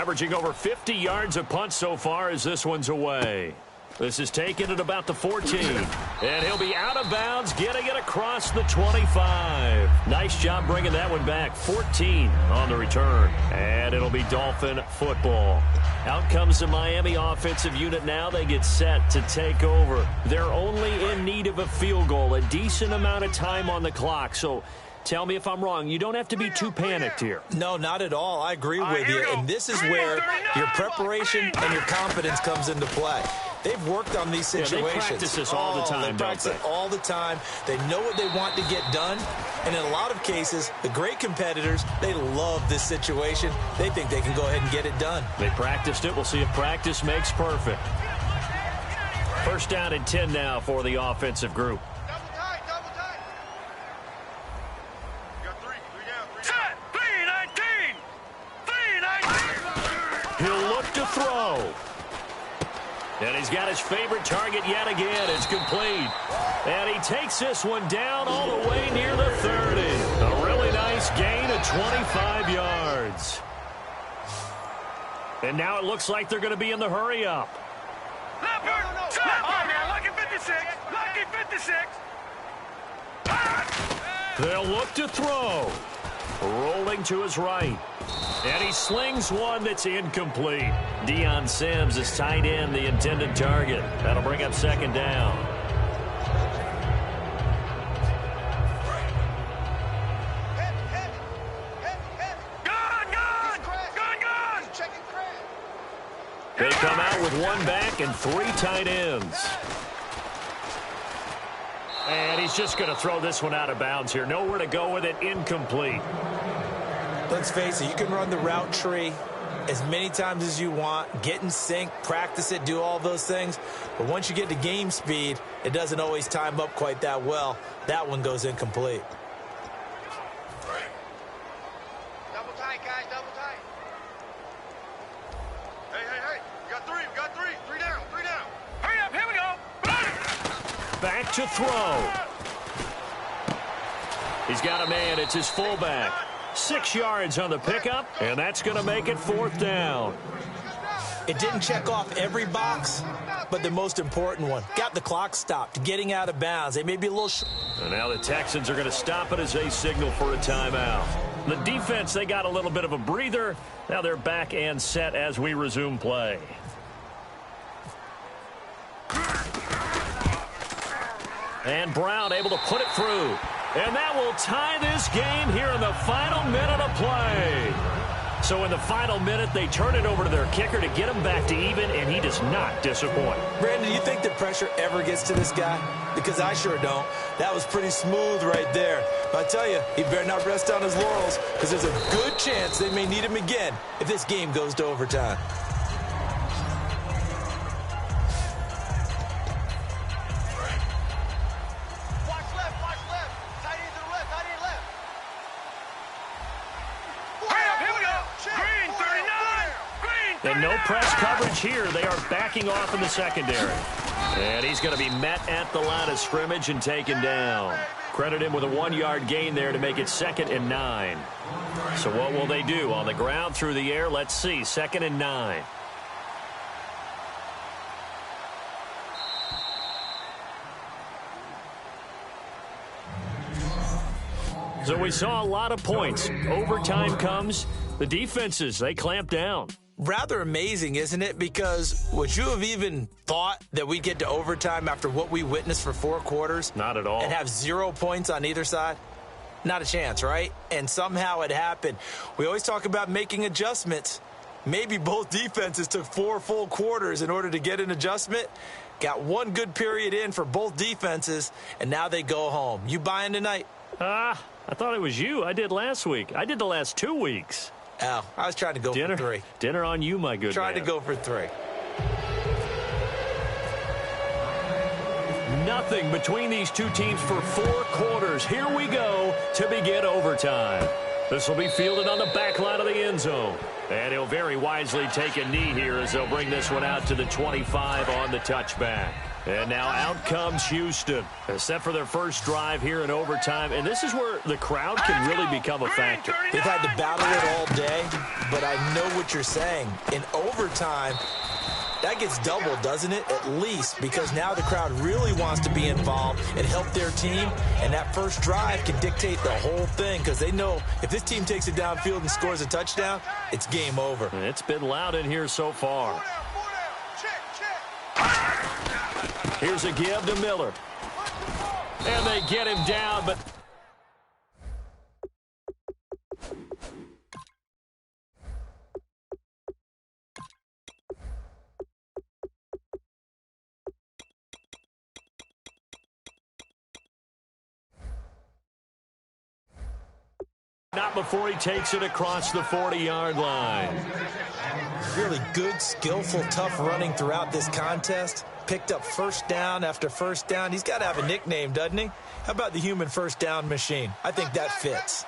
Averaging over 50 yards a punt so far as this one's away. This is taken at about the 14. And he'll be out of bounds, getting it across the 25. Nice job bringing that one back. 14 on the return. And it'll be Dolphin football. Out comes the Miami offensive unit now. They get set to take over. They're only in need of a field goal, a decent amount of time on the clock. So tell me if I'm wrong. You don't have to be too panicked here. No, not at all. I agree with you. And this is where your preparation and your confidence comes into play. They've worked on these situations. They practice this all the time, They practice it all the time. They know what they want to get done. And in a lot of cases, the great competitors, they love this situation. They think they can go ahead and get it done. They practiced it. We'll see if practice makes perfect. First down and 10 now for the offensive group. Double tight, double tight. You got three down, Set, 3-19. 3-19. He'll look to throw. And he's got his favorite target yet again. It's complete. And he takes this one down all the way near the 30. A really nice gain of 25 yards. And now it looks like they're going to be in the hurry-up. Leopard, lucky 56, lucky 56. They'll look to throw. Rolling to his right. And he slings one that's incomplete. Deion Sims is tight end, the intended target. That'll bring up second down. Gone. They come out with one back and three tight ends. And he's just going to throw this one out of bounds here. Nowhere to go with it. Incomplete. Let's face it, you can run the route tree as many times as you want, get in sync, practice it, do all those things. But once you get to game speed, it doesn't always time up quite that well. That one goes incomplete. Double tight, guys, double tight. Hey. We got three. Three down. Hurry up, here we go. Back to throw. He's got a man. It's his fullback. 6 yards on the pickup, and that's going to make it fourth down. It didn't check off every box, but the most important one. Got the clock stopped, getting out of bounds. They may be a little short. And now the Texans are going to stop it as they signal for a timeout. The defense, they got a little bit of a breather. Now they're back and set as we resume play. And Brown able to put it through. And that will tie this game here in the final minute of play. So in the final minute, they turn it over to their kicker to get him back to even, and he does not disappoint. Brandon, do you think the pressure ever gets to this guy? Because I sure don't. That was pretty smooth right there. But I tell you, he better not rest on his laurels, because there's a good chance they may need him again if this game goes to overtime. And no press coverage here. They are backing off in the secondary. And he's going to be met at the line of scrimmage and taken down. Credit him with a 1-yard gain there to make it 2nd and 9. So what will they do? On the ground, through the air? Let's see. 2nd and 9. So we saw a lot of points. Overtime comes. The defenses, they clamp down. Rather amazing, isn't it? Because would you have even thought that we'd get to overtime after what we witnessed for 4 quarters? Not at all. And have 0 points on either side? Not a chance, right? And somehow it happened. We always talk about making adjustments. Maybe both defenses took 4 full quarters in order to get an adjustment. Got 1 good period in for both defenses, and now they go home. You buying tonight? I thought it was you. I did last week. I did the last 2 weeks. Oh, I was trying to go for 3. Dinner on you, my good Trying man. to go for 3. Nothing between these two teams for 4 quarters. Here we go to begin overtime. This will be fielded on the back line of the end zone. And he'll very wisely take a knee here as they'll bring this one out to the 25 on the touchback. And now out comes Houston, set for their first drive here in overtime. And this is where the crowd can really become a factor. They've had to battle it all day, but I know what you're saying. In overtime, that gets doubled, doesn't it? At least, because now the crowd really wants to be involved and help their team. And that first drive can dictate the whole thing because they know if this team takes it downfield and scores a touchdown, it's game over. It's been loud in here so far. Here's a give to Miller. And they get him down, but... not before he takes it across the 40-yard line. Really good, skillful, tough running throughout this contest. Picked up first down after first down. He's got to have a nickname, doesn't he? How about the human first down machine? I think that fits.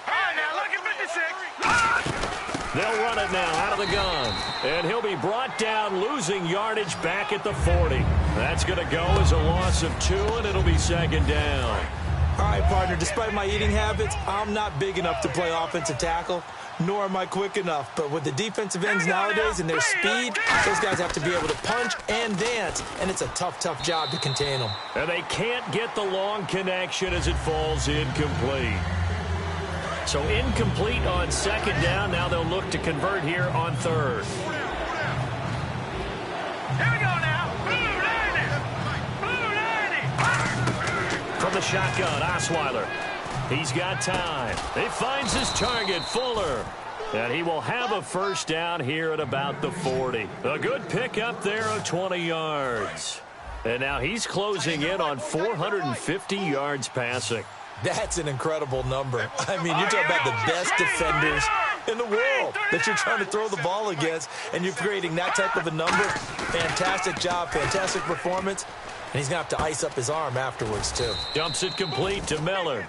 All right, now, look at 56. They'll run it now out of the gun. And he'll be brought down, losing yardage back at the 40. That's going to go as a loss of 2, and it'll be second down. All right, partner, despite my eating habits, I'm not big enough to play offensive tackle, nor am I quick enough. But with the defensive ends nowadays and their speed, those guys have to be able to punch and dance, and it's a tough, tough job to contain them. And they can't get the long connection as it falls incomplete. So incomplete on second down. Now they'll look to convert here on third. Here we go now. From the shotgun, Osweiler. He's got time. He finds his target, Fuller. And he will have a first down here at about the 40. A good pickup there of 20 yards. And now he's closing in on 450 yards passing. That's an incredible number. I mean, you're talking about the best defenders in the world that you're trying to throw the ball against, and you're creating that type of a number. Fantastic job, fantastic performance. And he's going to have to ice up his arm afterwards, too. Dumps it complete to Miller.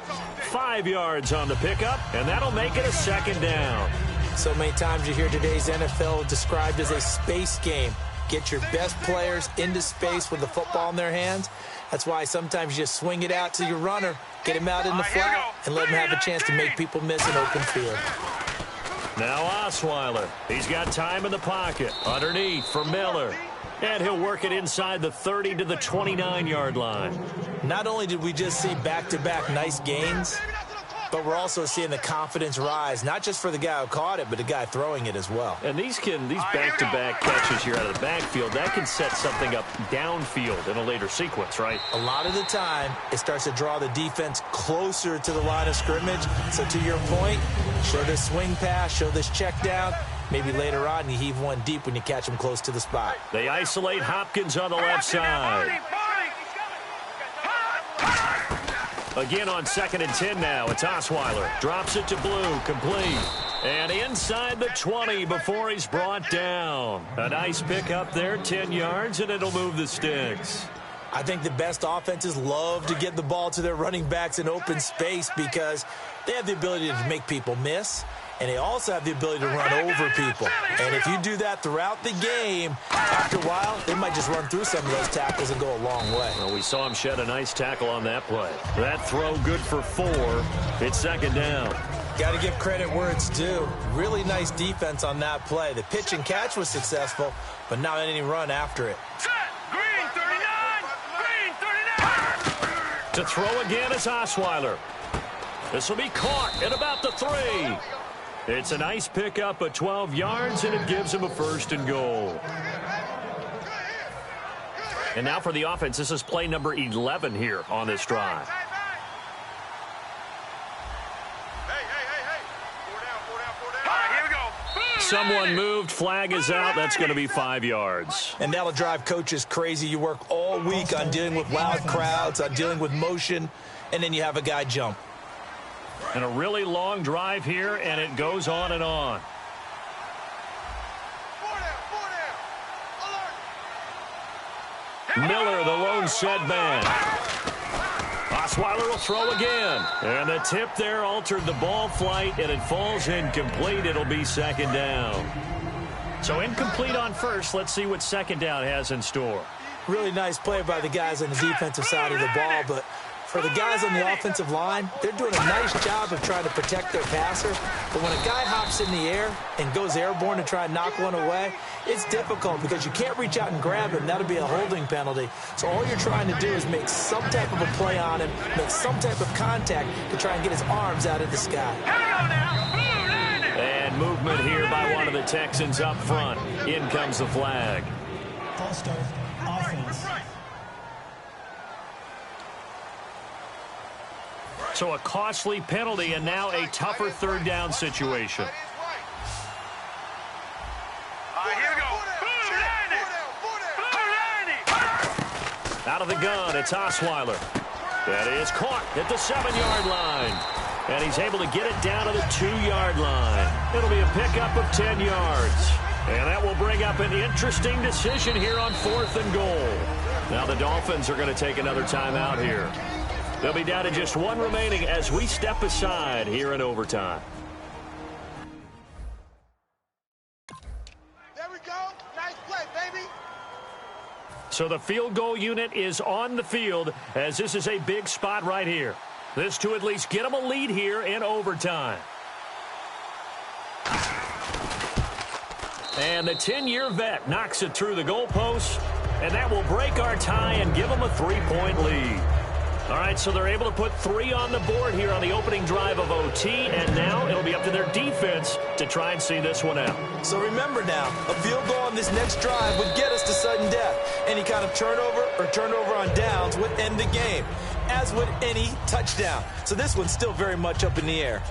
5 yards on the pickup, and that'll make it a second down. So many times you hear today's NFL described as a space game. Get your best players into space with the football in their hands. That's why sometimes you just swing it out to your runner, get him out in the flat, and let him have a chance to make people miss an open field. Now Osweiler. He's got time in the pocket. Underneath for Miller. And he'll work it inside the 30 to the 29-yard line. Not only did we just see back-to-back nice gains, but we're also seeing the confidence rise, not just for the guy who caught it, but the guy throwing it as well. And these back-to-back catches here out of the backfield, that can set something up downfield in a later sequence, right? A lot of the time, it starts to draw the defense closer to the line of scrimmage. So to your point, show this swing pass, show this check down. Maybe later on you heave one deep when you catch them close to the spot. They isolate Hopkins on the left side. Again on 2nd and 10 now. It's Osweiler. Drops it to Blue. Complete. And inside the 20 before he's brought down. A nice pick up there, 10 yards, and it'll move the sticks. I think the best offenses love to get the ball to their running backs in open space because they have the ability to make people miss. And they also have the ability to run over people. And if you do that throughout the game, after a while, they might just run through some of those tackles and go a long way. Well, we saw him shed a nice tackle on that play. That throw good for 4. It's second down. Got to give credit where it's due. Really nice defense on that play. The pitch and catch was successful, but not any run after it. Green 39. Green 39. To throw again is Osweiler. This will be caught at about the 3. It's a nice pickup of 12 yards, and it gives him a 1st and goal. And now for the offense, this is play number 11 here on this drive. Hey. 4 down. All right, here we go. Someone moved. Flag is out. That's going to be 5 yards. And that'll drive coaches crazy. You work all week on dealing with loud crowds, on dealing with motion, and then you have a guy jump. And a really long drive here, and it goes on and on. 4 down. Miller, the lone setback. Osweiler will throw again. And the tip there altered the ball flight, and it falls incomplete. It'll be second down. So incomplete on first. Let's see what second down has in store. Really nice play by the guys on the defensive side of the ball, but for the guys on the offensive line, they're doing a nice job of trying to protect their passer. But when a guy hops in the air and goes airborne to try and knock one away, it's difficult because you can't reach out and grab him. That'll be a holding penalty. So all you're trying to do is make some type of a play on him, make some type of contact to try and get his arms out of the sky. And movement here by one of the Texans up front. In comes the flag. False start, offense. So a costly penalty and now a tougher third down situation. Here we go. Out of the gun, it's Osweiler. That is caught at the 7-yard line. And he's able to get it down to the 2-yard line. It'll be a pickup of 10 yards. And that will bring up an interesting decision here on 4th and goal. Now the Dolphins are going to take another timeout here. They'll be down to just one remaining as we step aside here in overtime. There we go. Nice play, baby. So the field goal unit is on the field as this is a big spot right here. This to at least get them a lead here in overtime. And the 10-year vet knocks it through the goalpost, and that will break our tie and give them a 3-point lead. All right, so they're able to put 3 on the board here on the opening drive of OT, and now it'll be up to their defense to try and see this one out. So remember now, a field goal on this next drive would get us to sudden death. Any kind of turnover or turnover on downs would end the game, as would any touchdown. So this one's still very much up in the air.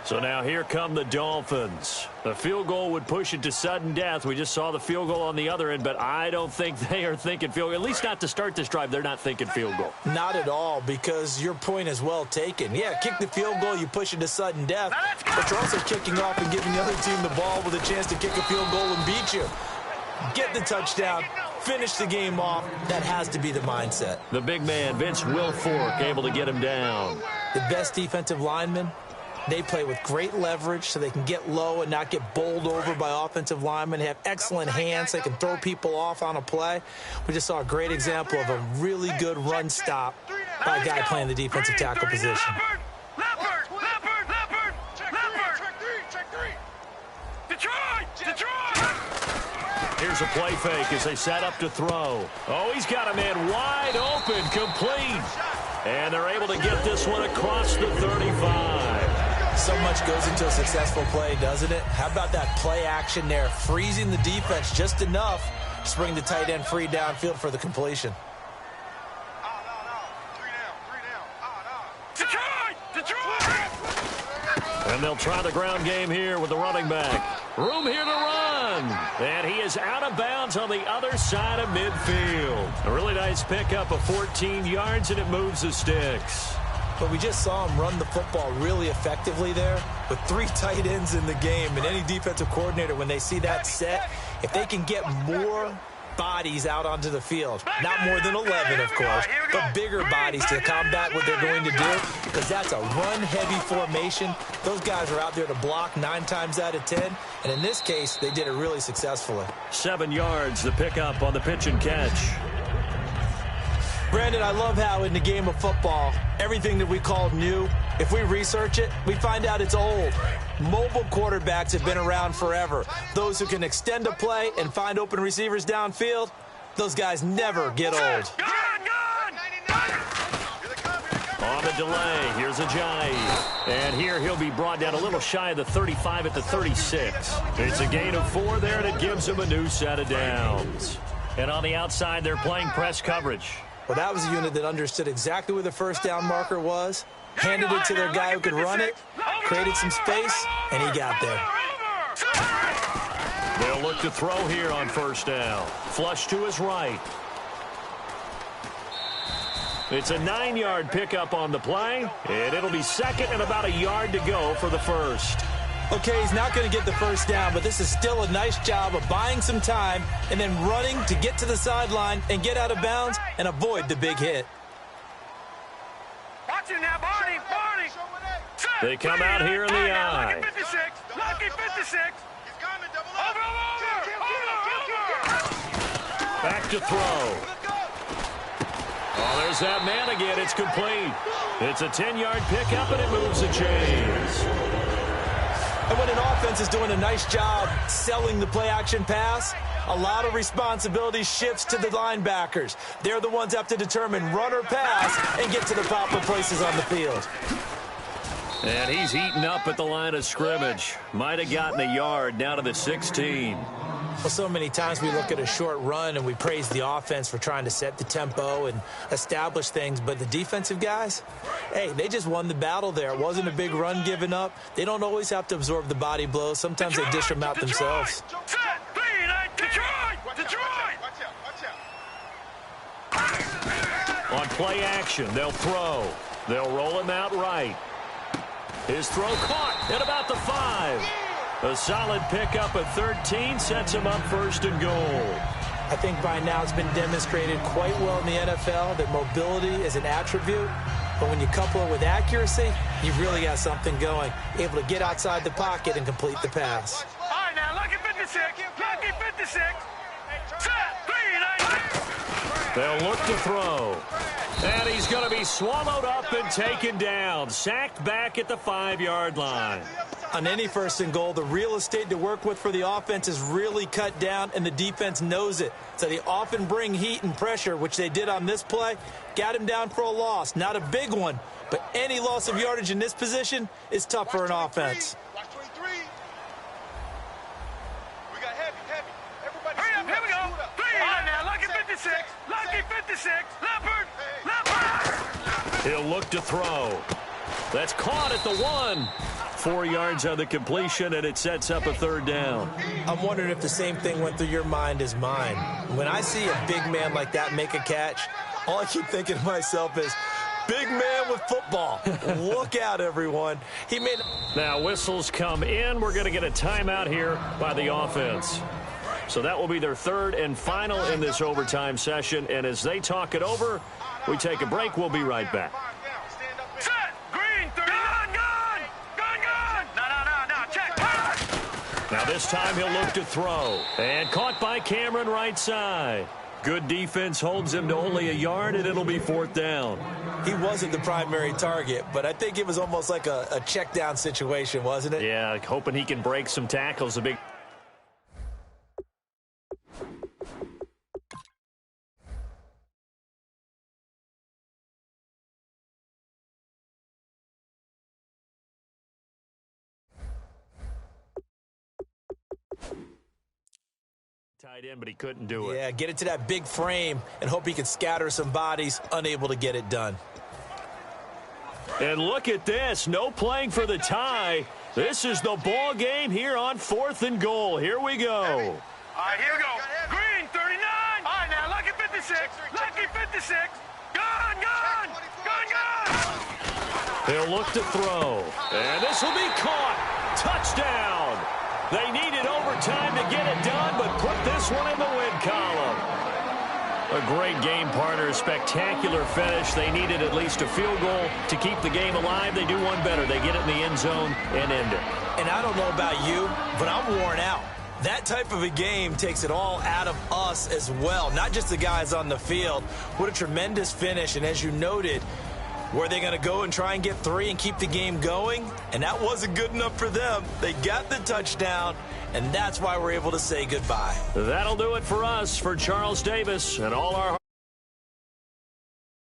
So now here come the Dolphins. The field goal would push it to sudden death. We just saw the field goal on the other end, but I don't think they are thinking field goal. At least not to start this drive. They're not thinking field goal. Not at all, because your point is well taken. Yeah, kick the field goal, you push it to sudden death, but you're also kicking off and giving the other team the ball with a chance to kick a field goal and beat you. Get the touchdown, finish the game off. That has to be the mindset. The big man, Vince Wilfork, able to get him down. The best defensive linemen, they play with great leverage so they can get low and not get bowled over by offensive linemen. They have excellent hands. They can throw people off on a play. We just saw a great example of a really good run stop by a guy playing the defensive tackle position. Leopard! Check three! Detroit! Here's a play fake as they set up to throw. Oh, he's got a man wide open, complete. And they're able to get this one across the 35. So much goes into a successful play, doesn't it? How about that play action there, freezing the defense just enough to bring the tight end free downfield for the completion. And they'll try the ground game here with the running back. Room here to run. And he is out of bounds on the other side of midfield. A really nice pickup of 14 yards, and it moves the sticks. But we just saw him run the football really effectively there with 3 tight ends in the game. And any defensive coordinator, when they see that set, if they can get more bodies out onto the field, not more than 11, of course, but bigger bodies to combat what they're going to do, because that's a run-heavy formation. Those guys are out there to block 9 times out of 10, and in this case, they did it really successfully. 7 yards, the pickup on the pitch and catch. Brandon, I love how in the game of football, everything that we call new, if we research it, we find out it's old. Mobile quarterbacks have been around forever. Those who can extend a play and find open receivers downfield, those guys never get old. On the delay, here's Ajayi. And here he'll be brought down a little shy of the 35 at the 36. It's a gain of 4 there, and it gives him a new set of downs. And on the outside, they're playing press coverage. Well, that was a unit that understood exactly where the first down marker was, handed it to their guy who could run it, created some space, and he got there. They'll look to throw here on first down. Flush to his right. It's a 9-yard pickup on the play, and it'll be second and about a yard to go for the first. Okay, he's not going to get the first down, but this is still a nice job of buying some time and then running to get to the sideline and get out of bounds and avoid the big hit. Watch it now, Barney. They come out here in the eye. Lucky 56. Lucky 56. Over. Back to throw. Oh, there's that man again. It's complete. It's a 10-yard pickup, and it moves the chains. And when an offense is doing a nice job selling the play-action pass, a lot of responsibility shifts to the linebackers. They're the ones that have to determine run or pass and get to the proper places on the field. And he's eaten up at the line of scrimmage. Might have gotten a yard down to the 16. Well, so many times we look at a short run and we praise the offense for trying to set the tempo and establish things, but the defensive guys, hey, they just won the battle there. It wasn't a big run given up. They don't always have to absorb the body blows. Sometimes they dish them out themselves. On play action, they'll throw. They'll roll him out right. His throw caught at about the 5. A solid pickup at 13 sets him up first and goal. I think by now it's been demonstrated quite well in the NFL that mobility is an attribute, but when you couple it with accuracy, you've really got something going. Able to get outside the pocket and complete the pass. All right, now, lucky 56. Lucky 56. They'll look to throw. And he's going to be swallowed up and taken down. Sacked back at the 5-yard line. On any first and goal, the real estate to work with for the offense is really cut down, and the defense knows it. So they often bring heat and pressure, which they did on this play. Got him down for a loss. Not a big one, but any loss of yardage in this position is tough for an offense. Watch 23. We got heavy. Everybody Hurry up, here we go. All right, now, lucky 56. Lucky 56. Leopard. He'll look to throw. That's caught at the 1. 4 yards on the completion, and it sets up a third down. I'm wondering if the same thing went through your mind as mine. When I see a big man like that make a catch, all I keep thinking to myself is, big man with football. Look out, everyone. He made. Now whistles come in. We're going to get a timeout here by the offense. So that will be their third and final in this overtime session. And as they talk it over, we take a break. We'll be right back. Set. Green. Gun. No. Check. Now this time he'll look to throw. And caught by Cameron right side. Good defense holds him to only a yard, and it'll be 4th down. He wasn't the primary target, but I think it was almost like a check down situation, wasn't it? Yeah, hoping he can break some tackles. A big. Tight end, but he couldn't do it. Yeah, get it to that big frame and hope he could scatter some bodies, unable to get it done. And look at this, no playing for the tie. This is the ball game here on 4th and goal. Here we go. All right, here we go. Green, 39. All right, now, lucky 56. Lucky 56. Gun. He'll look to throw. And this will be caught. Touchdown. They needed overtime to get it done, but put this one in the win column. A great game partner, spectacular finish. They needed at least a field goal to keep the game alive. They do one better. They get it in the end zone and end it. And I don't know about you, but I'm worn out. That type of a game takes it all out of us as well, not just the guys on the field. What a tremendous finish, and as you noted, were they going to go and try and get 3 and keep the game going? And that wasn't good enough for them. They got the touchdown, and that's why we're able to say goodbye. That'll do it for us. For Charles Davis and all our